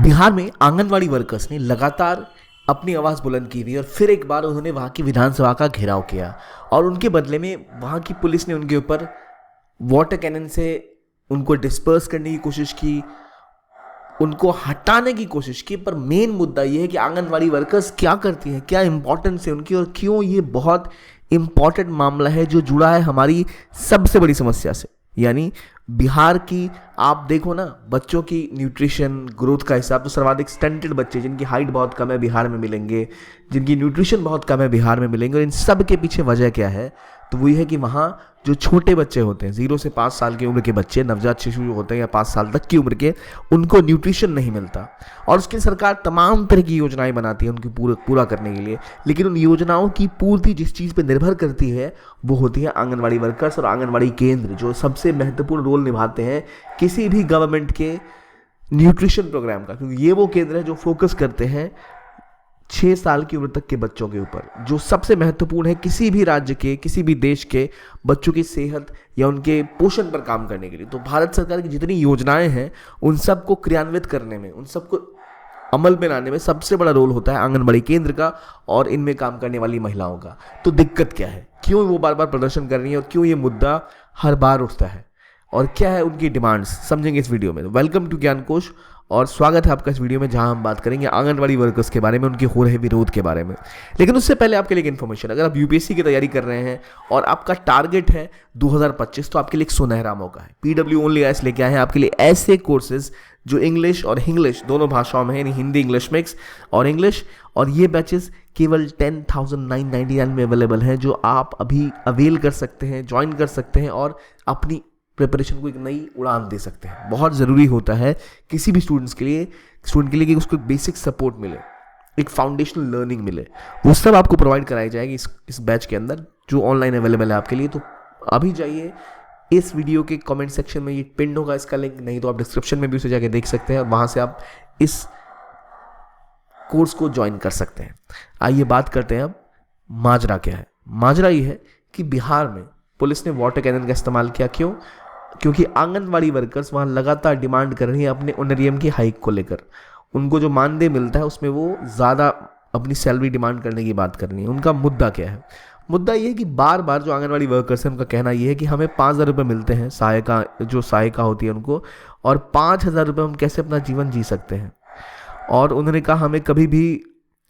बिहार में आंगनवाड़ी वर्कर्स ने लगातार अपनी आवाज़ बुलंद की हुई और फिर एक बार उन्होंने वहाँ की विधानसभा का घेराव किया और उनके बदले में वहाँ की पुलिस ने उनके ऊपर वाटर कैनन से उनको डिस्पर्स करने की कोशिश की, उनको हटाने की कोशिश की। पर मेन मुद्दा ये है कि आंगनवाड़ी वर्कर्स क्या करती हैं, क्या इंपॉर्टेंस है उनकी और क्यों ये बहुत इंपॉर्टेंट मामला है जो जुड़ा है हमारी सबसे बड़ी समस्या से, यानी बिहार की। आप देखो ना, बच्चों की न्यूट्रिशन ग्रोथ का हिसाब तो सर्वाधिक स्टंटेड बच्चे जिनकी हाइट बहुत कम है बिहार में मिलेंगे, जिनकी न्यूट्रिशन बहुत कम है बिहार में मिलेंगे। और इन सब के पीछे वजह क्या है? तो वही है कि वहाँ जो छोटे बच्चे होते हैं, 0 से 5 साल की उम्र के बच्चे, नवजात शिशु जो होते हैं या 5 साल तक की उम्र के, उनको न्यूट्रिशन नहीं मिलता और उसके लिए सरकार तमाम तरह की योजनाएं बनाती है उनकी पूरा करने के लिए। लेकिन उन योजनाओं की पूर्ति जिस चीज़ पर निर्भर करती है वो होती है आंगनवाड़ी वर्कर्स और आंगनवाड़ी केंद्र, जो सबसे महत्वपूर्ण रोल निभाते हैं किसी भी गवर्नमेंट के न्यूट्रिशन प्रोग्राम का, क्योंकि ये वो केंद्र है जो फोकस करते हैं 6 साल की उम्र तक के बच्चों के ऊपर, जो सबसे महत्वपूर्ण है किसी भी राज्य के, किसी भी देश के बच्चों की सेहत या उनके पोषण पर काम करने के लिए। तो भारत सरकार की जितनी योजनाएं हैं उन सबको क्रियान्वित करने में, उन सबको अमल में लाने में सबसे बड़ा रोल होता है आंगनबाड़ी केंद्र का और इनमें काम करने वाली महिलाओं का। तो दिक्कत क्या है, क्यों वो बार बार प्रदर्शन कर रही है और क्यों ये मुद्दा हर बार उठता है और क्या है उनकी डिमांड्स, समझेंगे इस वीडियो में। वेलकम टू ज्ञान कोश और स्वागत है आपका इस वीडियो में, जहां हम बात करेंगे आंगनवाड़ी वर्कर्स के बारे में, उनके हो रहे विरोध के बारे में। लेकिन उससे पहले आपके लिए एक इन्फॉर्मेशन, अगर आप यूपीएससी की तैयारी कर रहे हैं और आपका टारगेट है 2025, तो आपके लिए एक सुनहरा मौका है। पीडब्ल्यू ओनली आईएएस लेके आए हैं आपके लिए ऐसे कोर्सेज जो इंग्लिश और हिंग्लिश दोनों भाषाओं में है, यानी हिंदी इंग्लिश मिक्स और इंग्लिश। और ये बैचेस केवल 10,999 में अवेलेबल हैं, जो आप अभी अवेल कर सकते हैं, ज्वाइन कर सकते हैं और अपनी प्रिपरेशन को एक नई उड़ान दे सकते हैं। बहुत ज़रूरी होता है किसी भी स्टूडेंट के लिए कि उसको बेसिक सपोर्ट मिले, एक फाउंडेशनल लर्निंग मिले। वो सब आपको प्रोवाइड कराई जाएगी इस बैच के अंदर, जो ऑनलाइन अवेलेबल है आपके लिए। तो अभी जाइए इस वीडियो के कमेंट सेक्शन में, ये पिन होगा इसका लिंक, नहीं तो आप डिस्क्रिप्शन में भी उसे जाके देख सकते हैं और वहाँ से आप इस कोर्स को ज्वाइन कर सकते हैं। आइए बात करते हैं अब माजरा क्या है। माजरा ये है कि बिहार में पुलिस ने वाटर कैनन का इस्तेमाल किया। क्यों? क्योंकि आंगनवाड़ी वर्कर्स वहाँ लगातार डिमांड कर रही है अपने ओनरियम की हाइक को लेकर। उनको जो मानदेय मिलता है उसमें वो ज़्यादा अपनी सैलरी डिमांड करने की बात कर रही है। उनका मुद्दा क्या है? मुद्दा ये है कि बार बार जो आंगनवाड़ी वर्कर्स हैं उनका कहना ये है कि हमें 5,000 रुपये मिलते हैं, सहायिका होती है उनको, और 5,000 रुपये हम कैसे अपना जीवन जी सकते हैं। और उन्होंने कहा हमें कभी भी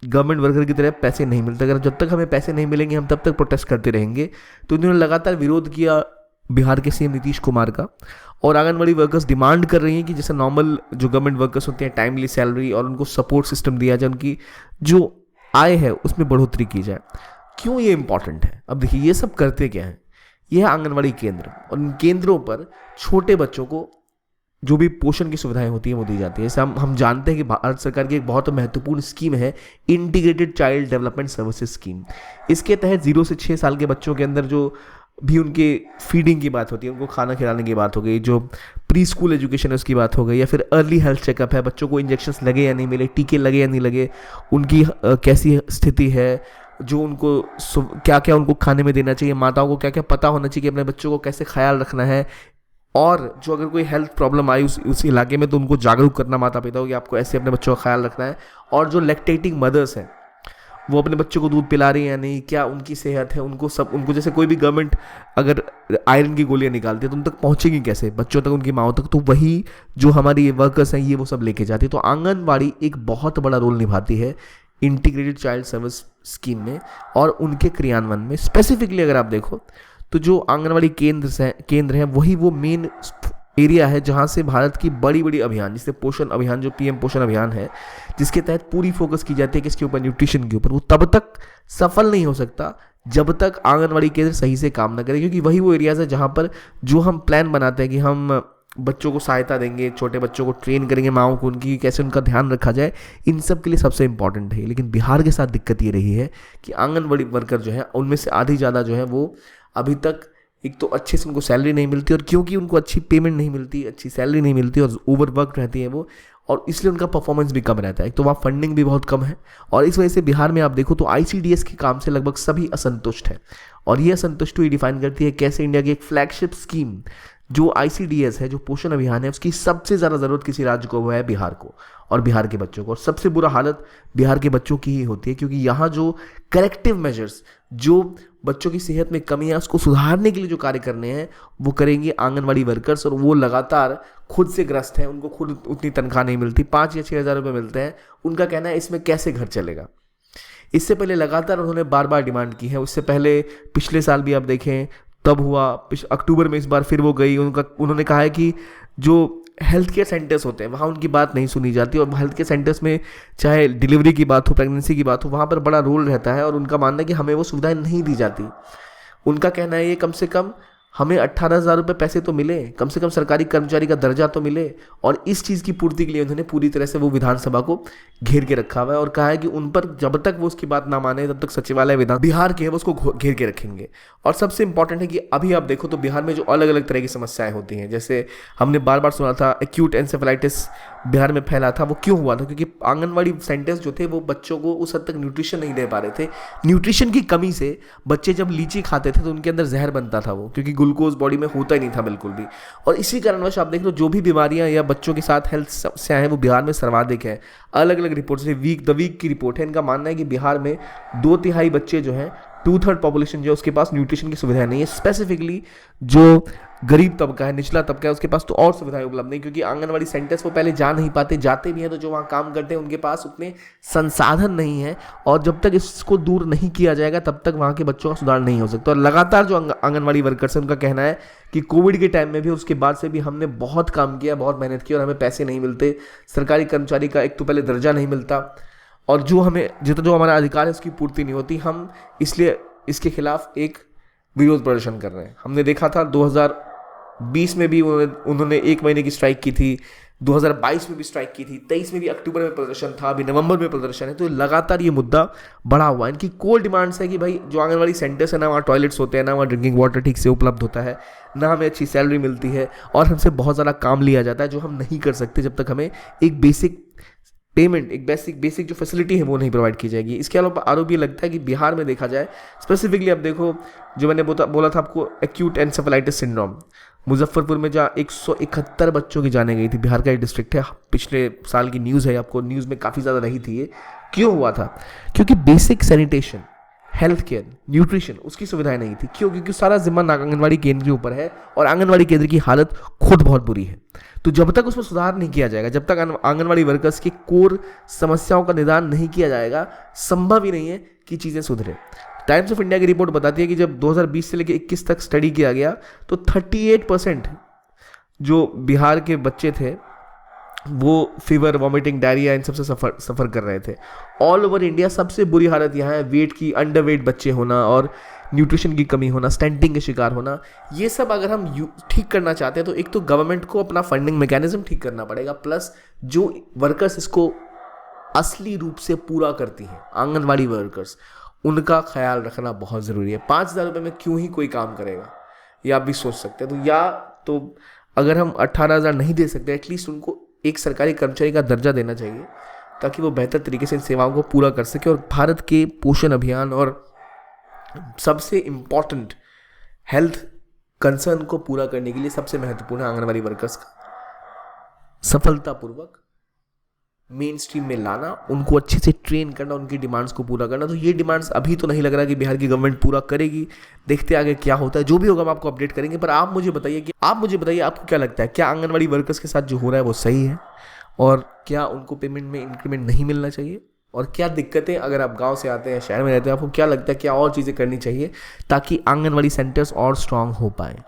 गवर्नमेंट वर्कर की तरह पैसे नहीं मिलते, अगर जब तक हमें पैसे नहीं मिलेंगे हम तब तक प्रोटेस्ट करते रहेंगे। तो उन्होंने लगातार विरोध किया बिहार के सीएम नीतीश कुमार का, और आंगनवाड़ी वर्कर्स डिमांड कर रही हैं कि जैसे नॉर्मल जो गवर्नमेंट वर्कर्स होते हैं टाइमली सैलरी और उनको सपोर्ट सिस्टम दिया जाए, उनकी जो आय है उसमें बढ़ोतरी की जाए। क्यों ये इंपॉर्टेंट है? अब देखिए ये सब करते क्या हैं, ये है आंगनवाड़ी केंद्र, और इन केंद्रों पर छोटे बच्चों को जो भी पोषण की सुविधाएं होती हैं वो दी जाती है। जैसे हम जानते हैं कि भारत सरकार की एक बहुत महत्वपूर्ण स्कीम है integrated child development services scheme. इसके तहत 0 से 6 साल के बच्चों के अंदर जो भी उनके फीडिंग की बात होती है, उनको खाना खिलाने की बात हो गई, जो प्री स्कूल एजुकेशन है उसकी बात हो गई, या फिर अर्ली हेल्थ चेकअप है, बच्चों को इंजेक्शंस लगे या नहीं मिले, टीके लगे या नहीं लगे, उनकी कैसी स्थिति है, जो उनको क्या क्या उनको खाने में देना चाहिए, माताओं को क्या क्या पता होना चाहिए कि अपने बच्चों को कैसे ख्याल रखना है, और जो अगर कोई हेल्थ प्रॉब्लम आई उस इलाके में तो उनको जागरूक करना माता पिता को कि आपको ऐसे अपने बच्चों का ख्याल रखना है। और जो लैक्टेटिंग मदर्स हैं वो अपने बच्चों को दूध पिला रही है या नहीं, क्या उनकी सेहत है, उनको जैसे कोई भी गवर्नमेंट अगर आयरन की गोलियां निकालती है तो उन तक पहुंचेगी कैसे, बच्चों तक, उनकी माओ तक, तो वही जो हमारी वर्कर्स हैं ये वो सब लेके जाती है। तो आंगनबाड़ी एक बहुत बड़ा रोल निभाती है इंटीग्रेटेड चाइल्ड सर्विस स्कीम में और उनके क्रियान्वयन में। स्पेसिफिकली अगर आप देखो तो जो आंगनबाड़ी केंद्र हैं वही वो मेन एरिया है जहाँ से भारत की बड़ी बड़ी अभियान, जिससे पोषण अभियान, जो पीएम पोषण अभियान है, जिसके तहत पूरी फोकस की जाती है किसके ऊपर, न्यूट्रिशन के ऊपर, वो तब तक सफल नहीं हो सकता जब तक आंगनबाड़ी केंद्र सही से काम न करे। क्योंकि वही वो एरियाज है जहाँ पर जो हम प्लान बनाते हैं कि हम बच्चों को सहायता देंगे, छोटे बच्चों को ट्रेन करेंगे, माओं को उनकी कैसे उनका ध्यान रखा जाए, इन सब के लिए सबसे इंपॉर्टेंट है। लेकिन बिहार के साथ दिक्कत ये रही है कि आंगनबाड़ी वर्कर जो है उनमें से आधी ज़्यादा जो है वो अभी तक, एक तो अच्छे से उनको सैलरी नहीं मिलती, और क्योंकि उनको अच्छी पेमेंट नहीं मिलती, अच्छी सैलरी नहीं मिलती और ओवरवर्क रहती है वो, और इसलिए उनका परफॉर्मेंस भी कम रहता है। एक तो वहाँ फंडिंग भी बहुत कम है, और इस वजह से बिहार में आप देखो तो आईसीडीएस के काम से लगभग सभी असंतुष्ट हैं। और ये असंतुष्टि डिफाइन करती है कैसे इंडिया की एक फ्लैगशिप स्कीम जो ICDS है, जो पोषण अभियान है, उसकी सबसे ज़्यादा ज़रूरत किसी राज्य को वो है बिहार को और बिहार के बच्चों को। और सबसे बुरा हालत बिहार के बच्चों की ही होती है, क्योंकि यहाँ जो करेक्टिव मेजर्स, जो बच्चों की सेहत में कमी है उसको सुधारने के लिए जो कार्य करने हैं वो करेंगे आंगनवाड़ी वर्कर्स। और वो लगातार खुद से ग्रस्त हैं, उनको खुद उतनी तनख्वाह नहीं मिलती, 5 या 6 हज़ार रुपये मिलते हैं। उनका कहना है इसमें कैसे घर चलेगा। इससे पहले लगातार उन्होंने बार बार डिमांड की है। उससे पहले पिछले साल भी आप देखें तब हुआ, अक्टूबर में इस बार फिर वो गई। उन्होंने कहा है कि जो हेल्थ केयर सेंटर्स होते हैं वहाँ उनकी बात नहीं सुनी जाती, और हेल्थ केयर सेंटर्स में चाहे डिलीवरी की बात हो, प्रेगनेंसी की बात हो, वहाँ पर बड़ा रोल रहता है। और उनका मानना है कि हमें वो सुविधाएं नहीं दी जाती। उनका कहना है ये कम से कम हमें 18,000 रुपये पैसे तो मिले, कम से कम सरकारी कर्मचारी का दर्जा तो मिले। और इस चीज़ की पूर्ति के लिए उन्होंने पूरी तरह से वो विधानसभा को घेर के रखा हुआ है और कहा है कि उन पर जब तक वो उसकी बात ना माने तब तक सचिवालय विधान बिहार के है वो उसको घेर के रखेंगे। और सबसे इंपॉर्टेंट है कि अभी आप देखो तो बिहार में जो अलग अलग तरह की समस्याएं होती हैं, जैसे हमने बार बार सुना था एक्यूट एंसेफेलाइटिस बिहार में फैला था। वो क्यों हुआ था? क्योंकि आंगनवाड़ी सेंटर्स जो थे वो बच्चों को उस हद तक न्यूट्रिशन नहीं दे पा रहे थे। न्यूट्रिशन की कमी से बच्चे जब लीची खाते थे तो उनके अंदर जहर बनता था, वो क्योंकि ग्लूकोज बॉडी में होता ही नहीं था बिल्कुल भी। और इसी कारणवश आप देख लो जो भी बीमारियां या बच्चों के साथ हेल्थ समस्याएं हैं वो बिहार में सर्वाधिक है। अलग अलग रिपोर्ट से द वीक की रिपोर्ट है, इनका मानना है कि बिहार में 2/3 बच्चे जो हैं, 2/3 पॉपुलेशन जो है उसके पास न्यूट्रिशन की सुविधाएं नहीं है। स्पेसिफिकली जो गरीब तबका है, निचला तबका है, उसके पास तो और सुविधाएं उपलब्ध नहीं, क्योंकि आंगनवाड़ी सेंटर्स वो पहले जा नहीं पाते, जाते भी हैं तो जो वहाँ काम करते हैं उनके पास उतने संसाधन नहीं है। और जब तक इसको दूर नहीं किया जाएगा तब तक वहाँ के बच्चों का सुधार नहीं हो सकता। और लगातार जो आंगनवाड़ी वर्कर्स हैं उनका कहना है कि कोविड के टाइम में भी, उसके बाद से भी हमने बहुत काम किया, बहुत मेहनत की और हमें पैसे नहीं मिलते। सरकारी कर्मचारी का एक तो पहले दर्जा नहीं मिलता, और जो हमारा अधिकार है उसकी पूर्ति नहीं होती। हम इसलिए इसके खिलाफ एक विरोध प्रदर्शन कर रहे हैं। हमने देखा था 2020 में भी उन्होंने 1 महीने की स्ट्राइक की थी, 2022 में भी स्ट्राइक की थी, 23 में भी अक्टूबर में प्रदर्शन था, अभी नवंबर में प्रदर्शन है। तो लगातार ये मुद्दा बढ़ा हुआ है। इनकी कोर डिमांड्स है कि भाई जो आंगनवाड़ी सेंटर्स है ना वहाँ टॉयलेट्स होते हैं, ना वहाँ ड्रिंकिंग वाटर ठीक से उपलब्ध होता है, ना हमें अच्छी सैलरी मिलती है, और हमसे बहुत ज़्यादा काम लिया जाता है जो हम नहीं कर सकते जब तक हमें एक बेसिक पेमेंट, एक बेसिक जो फैसिलिटी है वो नहीं प्रोवाइड की जाएगी। इसके अलावा आरोप ये लगता है कि बिहार में देखा जाए स्पेसिफिकली, अब देखो जो मैंने बोला था आपको एक्यूट एंसेफेलाइटिस सिंड्रोम, मुजफ्फरपुर में जहाँ 171 बच्चों की जाने गई थी, बिहार का एक डिस्ट्रिक्ट है, पिछले साल की न्यूज़ है, आपको न्यूज़ में काफ़ी ज़्यादा रही थी। ये क्यों हुआ था? क्योंकि basic sanitation, health care, nutrition उसकी सुविधाएं नहीं थी। क्यों? क्योंकि सारा जिम्मा आंगनवाड़ी केंद्र के ऊपर है और आंगनवाड़ी केंद्र की हालत खुद बहुत बुरी है। तो जब तक उसमें सुधार नहीं किया जाएगा, जब तक आंगनवाड़ी वर्कर्स की कोर समस्याओं का निदान नहीं किया जाएगा, संभव ही नहीं है कि चीज़ें सुधरे। टाइम्स ऑफ इंडिया की रिपोर्ट बताती है कि जब 2020 से लेकर 21 तक स्टडी किया गया तो 38% जो बिहार के बच्चे थे वो फीवर, वॉमिटिंग, डायरिया इन सबसे सफ़र कर रहे थे। ऑल ओवर इंडिया सबसे बुरी हालत यहाँ है वेट की, अंडरवेट बच्चे होना और न्यूट्रिशन की कमी होना, स्टंटिंग के शिकार होना। ये सब अगर हम ठीक करना चाहते हैं तो एक तो गवर्नमेंट को अपना फंडिंग मैकेनिज्म ठीक करना पड़ेगा, प्लस जो वर्कर्स इसको असली रूप से पूरा करती हैं, आंगनवाड़ी वर्कर्स, उनका ख्याल रखना बहुत ज़रूरी है। 5,000 रुपये में क्यों ही कोई काम करेगा, ये आप भी सोच सकते हैं। तो या तो अगर हम 18,000 नहीं दे सकते, एटलीस्ट उनको एक सरकारी कर्मचारी का दर्जा देना चाहिए ताकि वो बेहतर तरीके से इन सेवाओं को पूरा कर सके। और भारत के पोषण अभियान और सबसे इम्पॉर्टेंट हेल्थ कंसर्न को पूरा करने के लिए सबसे महत्वपूर्ण है आंगनवाड़ी वर्कर्स का सफलतापूर्वक मेन स्ट्रीम में लाना, उनको अच्छे से ट्रेन करना, उनकी डिमांड्स को पूरा करना। तो ये डिमांड्स अभी तो नहीं लग रहा कि बिहार की गवर्नमेंट पूरा करेगी, देखते आगे क्या होता है। जो भी होगा हम आपको अपडेट करेंगे। पर आप मुझे बताइए आपको क्या लगता है, क्या आंगनवाड़ी वर्कर्स के साथ जो हो रहा है वो सही है, और क्या उनको पेमेंट में इंक्रीमेंट नहीं मिलना चाहिए, और क्या दिक्कतें, अगर आप गांव से आते हैं, शहर में रहते हैं, आपको क्या लगता है क्या और चीज़ें करनी चाहिए ताकि आंगनवाड़ी सेंटर्स और स्ट्रांग हो पाए।